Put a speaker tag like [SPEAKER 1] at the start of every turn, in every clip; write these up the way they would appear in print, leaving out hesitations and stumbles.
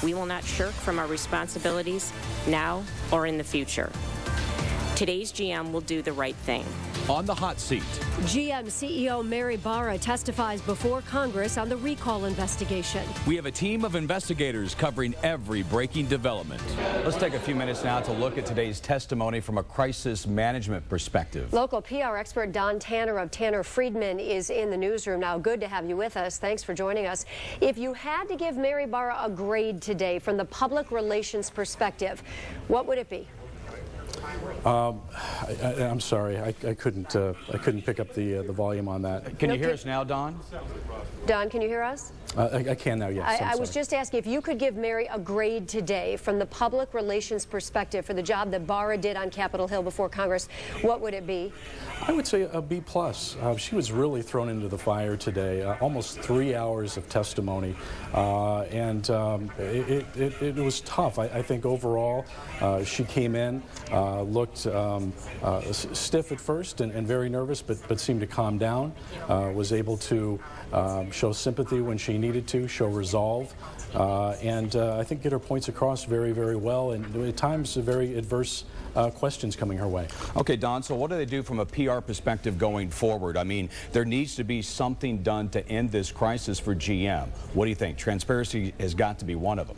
[SPEAKER 1] We will not shirk from our responsibilities now or in the future. Today's GM will do the right thing.
[SPEAKER 2] On the hot seat,
[SPEAKER 3] GM CEO Mary Barra testifies before Congress on the recall investigation.
[SPEAKER 2] we have a team of investigators covering every breaking development. Let's take a few minutes now to look at today's testimony from a crisis management perspective.
[SPEAKER 3] Local PR expert Don Tanner of Tanner Friedman is in the newsroom now. Good to have you with us. Thanks for joining us. If you had to give Mary Barra a grade today from the public relations perspective, what would it be?
[SPEAKER 4] I'm sorry, I couldn't pick up the volume on that.
[SPEAKER 2] Can you hear us now, Don?
[SPEAKER 3] Don, can you hear us?
[SPEAKER 4] I can now, yes.
[SPEAKER 3] I was just asking if you could give Mary a grade today from the public relations perspective for the job that Barra did on Capitol Hill before Congress, what would it be?
[SPEAKER 4] I would say a B+. She was really thrown into the fire today. Almost 3 hours of testimony, and it was tough. I think overall she came in, looked stiff at first and very nervous, but seemed to calm down. Was able to show sympathy when she needed to, show resolve, and I think get her points across very, very well, and at times very adverse questions coming her way.
[SPEAKER 2] Okay, Don, so what do they do from a PR perspective going forward? I mean, there needs to be something done to end this crisis for GM. What do you think? Transparency has got to be one of them.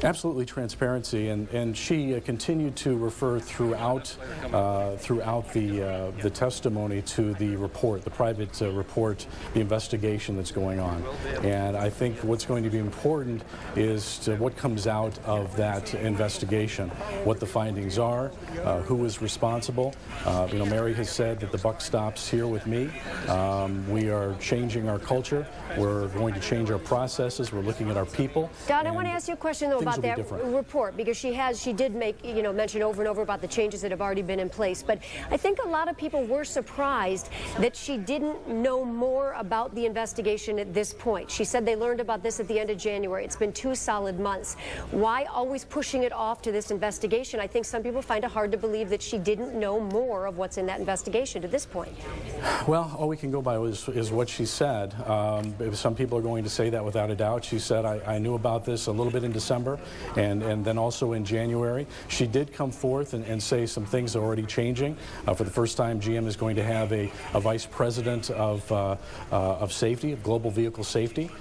[SPEAKER 4] Absolutely, transparency, and she continued to refer throughout the testimony to the report, the private report, the investigation that's going on. And I think what's going to be important is to what comes out of that investigation, what the findings are, who is responsible. You know, Mary has said that the buck stops here with me. We are changing our culture. We're going to change our processes. We're looking at our people.
[SPEAKER 3] Don, I want to ask you a question though about that report, because she did make, you know, mention over and over about the changes that have already been in place. But I think a lot of people were surprised that she didn't know more about the investigation at this point. She said they learned about this at the end of January. It's been 2 solid months. Why always pushing it off to this investigation? I think some people find it hard to believe that she didn't know more of what's in that investigation to this point.
[SPEAKER 4] Well, all we can go by is what she said. Some people are going to say that without a doubt. She said, I knew about this a little bit in December and then also in January. She did come forth and say some things are already changing. For the first time, GM is going to have a vice president of safety, of global vehicle safety.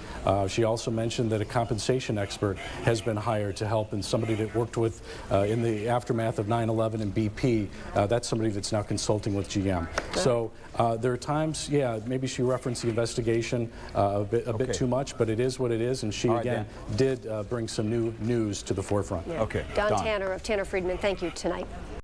[SPEAKER 4] She also mentioned that a compensation expert has been hired to help, and somebody that worked with in the aftermath of 9/11 and BP. That's somebody that's now consulting with GM. So there are times, yeah, maybe she referenced the investigation a bit too much, but it is what it is, and she again did bring some new news to the forefront.
[SPEAKER 3] Yeah.
[SPEAKER 2] Okay,
[SPEAKER 3] Don Tanner of Tanner Friedman, thank you tonight.